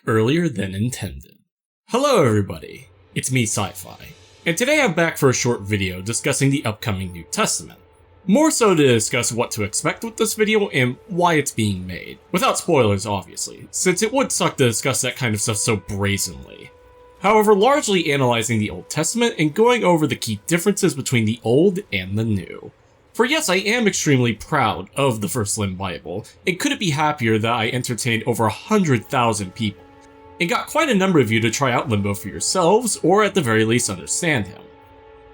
earlier than intended. Hello everybody, it's me Sci-Fi, and today I'm back for a short video discussing the upcoming New Testament. More so to discuss what to expect with this video and why it's being made. Without spoilers obviously, since it would suck to discuss that kind of stuff so brazenly. However, largely analyzing the Old Testament and going over the key differences between the Old and the New. For yes, I am extremely proud of the first Limbible, and couldn't be happier that I entertained over 100,000 people, and got quite a number of you to try out Limbo for yourselves, or at the very least understand him.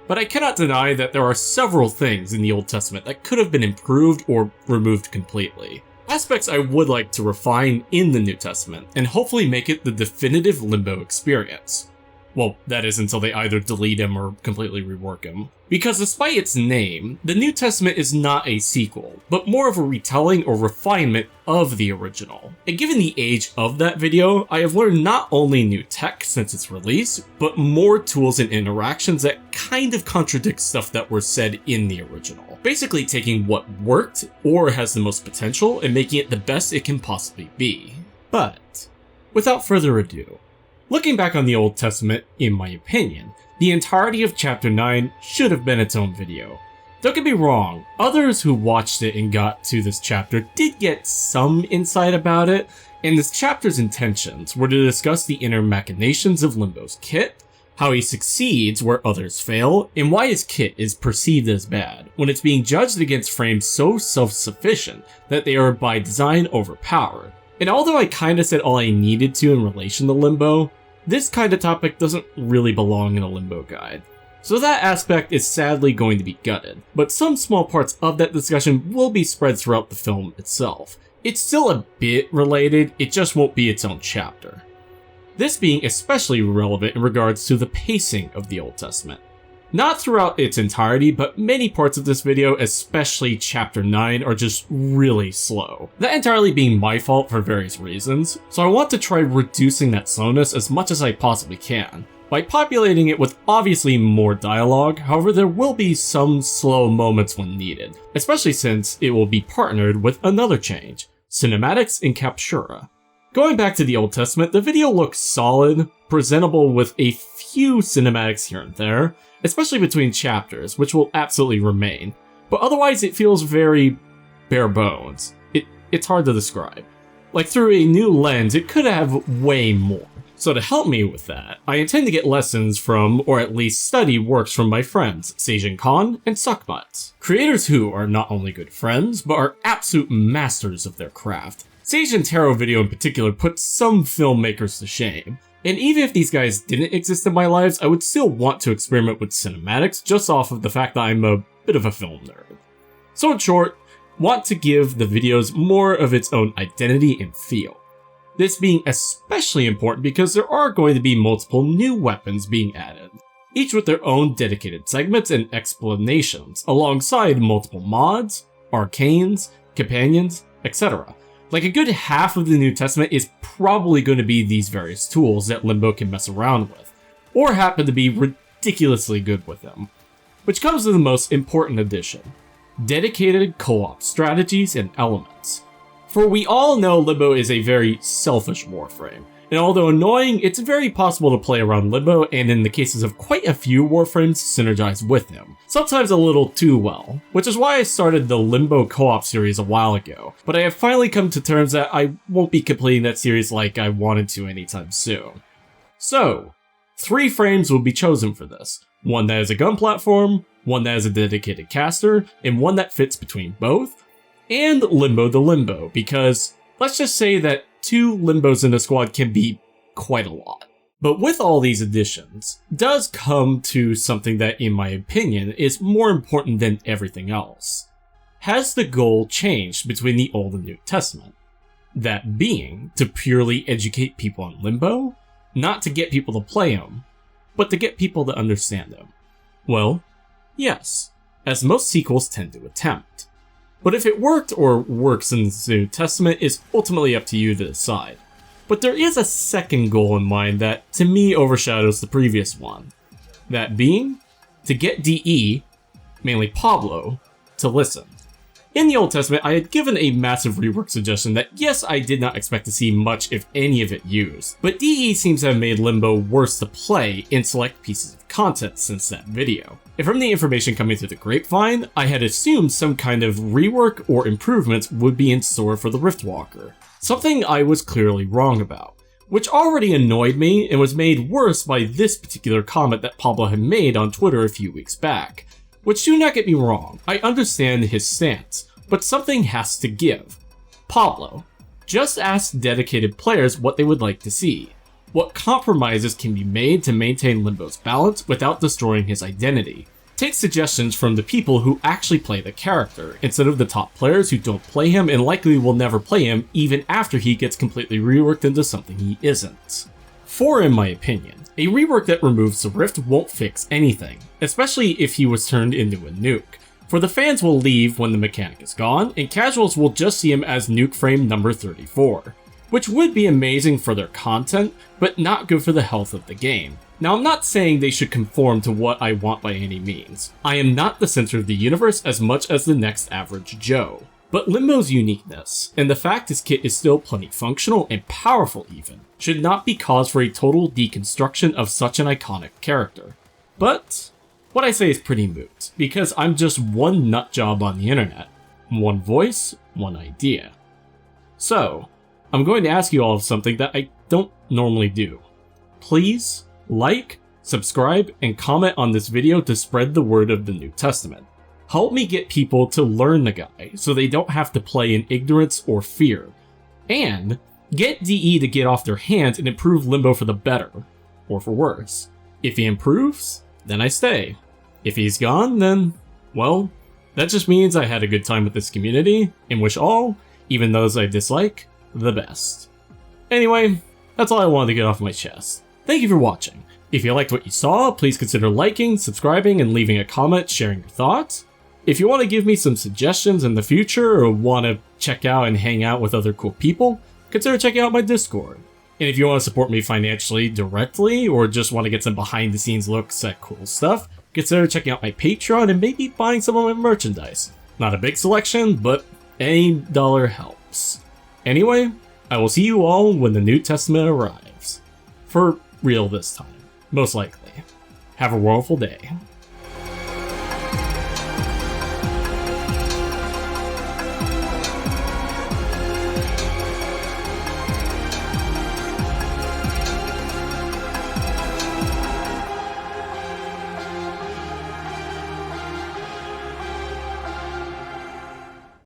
But I cannot deny that there are several things in the Old Testament that could have been improved or removed completely. Aspects I would like to refine in the New Testament, and hopefully make it the definitive Limbo experience. Well, that is until they either delete him or completely rework him. Because despite its name, the New Testament is not a sequel, but more of a retelling or refinement of the original. And given the age of that video, I have learned not only new tech since its release, but more tools and interactions that kind of contradict stuff that were said in the original. Basically taking what worked, or has the most potential, and making it the best it can possibly be. But, without further ado, looking back on the Old Testament, in my opinion, the entirety of chapter 9 should have been its own video. Don't get me wrong, others who watched it and got to this chapter did get some insight about it, and this chapter's intentions were to discuss the inner machinations of Limbo's kit, how he succeeds where others fail, and why his kit is perceived as bad, when it's being judged against frames so self-sufficient that they are by design overpowered. And although I kinda said all I needed to in relation to Limbo, this kind of topic doesn't really belong in a Limbo guide. So that aspect is sadly going to be gutted, but some small parts of that discussion will be spread throughout the film itself. It's still a bit related, it just won't be its own chapter. This being especially relevant in regards to the pacing of the Old Testament. Not throughout its entirety, but many parts of this video, especially chapter 9, are just really slow. That entirely being my fault for various reasons, so I want to try reducing that slowness as much as I possibly can, by populating it with obviously more dialogue. However, there will be some slow moments when needed, especially since it will be partnered with another change, cinematics and captura. Going back to the Old Testament, the video looks solid, presentable with a few cinematics here and there, especially between chapters, which will absolutely remain, but otherwise it feels very bare bones. It's hard to describe. Like through a new lens, it could have way more. So to help me with that, I intend to get lessons from, or at least study works from my friends, Seijin Khan and Suckbutts. Creators who are not only good friends, but are absolute masters of their craft. Seijin Taro video in particular puts some filmmakers to shame. And even if these guys didn't exist in my lives, I would still want to experiment with cinematics just off of the fact that I'm a bit of a film nerd. So in short, want to give the videos more of its own identity and feel. This being especially important because there are going to be multiple new weapons being added, each with their own dedicated segments and explanations, alongside multiple mods, arcanes, companions, etc. Like a good half of the New Testament is probably going to be these various tools that Limbo can mess around with, or happen to be ridiculously good with them. Which comes to the most important addition, dedicated co-op strategies and elements. For we all know Limbo is a very selfish warframe, and although annoying, it's very possible to play around Limbo and in the cases of quite a few warframes synergize with him, sometimes a little too well, which is why I started the Limbo co-op series a while ago, but I have finally come to terms that I won't be completing that series like I wanted to anytime soon. So, 3 frames will be chosen for this, one that is a gun platform, one that is a dedicated caster, and one that fits between both, and Limbo the Limbo, because let's just say that 2 Limbos in a squad can be quite a lot. But with all these additions, does come to something that, in my opinion, is more important than everything else. Has the goal changed between the Old and New Testament? That being, to purely educate people on Limbo? Not to get people to play him, but to get people to understand him. Well, yes, as most sequels tend to attempt. But if it worked or works in the New Testament is ultimately up to you to decide. But there is a second goal in mind that, to me, overshadows the previous one. That being, to get DE, mainly Pablo, to listen. In the Old Testament, I had given a massive rework suggestion that yes, I did not expect to see much if any of it used, but DE seems to have made Limbo worse to play in select pieces of content since that video. And from the information coming through the grapevine, I had assumed some kind of rework or improvements would be in store for the Riftwalker. Something I was clearly wrong about, which already annoyed me and was made worse by this particular comment that Pablo had made on Twitter a few weeks back. Which, do not get me wrong, I understand his stance, but something has to give. Pablo, just ask dedicated players what they would like to see. What compromises can be made to maintain Limbo's balance without destroying his identity? Take suggestions from the people who actually play the character, instead of the top players who don't play him and likely will never play him even after he gets completely reworked into something he isn't. For, in my opinion, a rework that removes the Rift won't fix anything, especially if he was turned into a nuke, for the fans will leave when the mechanic is gone, and casuals will just see him as nuke frame number 34, which would be amazing for their content, but not good for the health of the game. Now, I'm not saying they should conform to what I want by any means. I am not the center of the universe as much as the next average Joe. But Limbo's uniqueness, and the fact his kit is still plenty functional and powerful even, should not be cause for a total deconstruction of such an iconic character. But what I say is pretty moot, because I'm just one nutjob on the internet. One voice, one idea. So, I'm going to ask you all something that I don't normally do. Please like, subscribe, and comment on this video to spread the word of the New Testament. Help me get people to learn the guy so they don't have to play in ignorance or fear. And get DE to get off their hands and improve Limbo for the better, or for worse. If he improves, then I stay. If he's gone, then, well, that just means I had a good time with this community, and wish all, even those I dislike, the best. Anyway, that's all I wanted to get off my chest. Thank you for watching. If you liked what you saw, please consider liking, subscribing, and leaving a comment sharing your thoughts. If you want to give me some suggestions in the future or want to check out and hang out with other cool people, consider checking out my Discord. And if you want to support me financially directly or just want to get some behind the scenes looks at cool stuff, consider checking out my Patreon and maybe buying some of my merchandise. Not a big selection, but any dollar helps. Anyway, I will see you all when the New Testament arrives. For real this time, most likely. Have a wonderful day.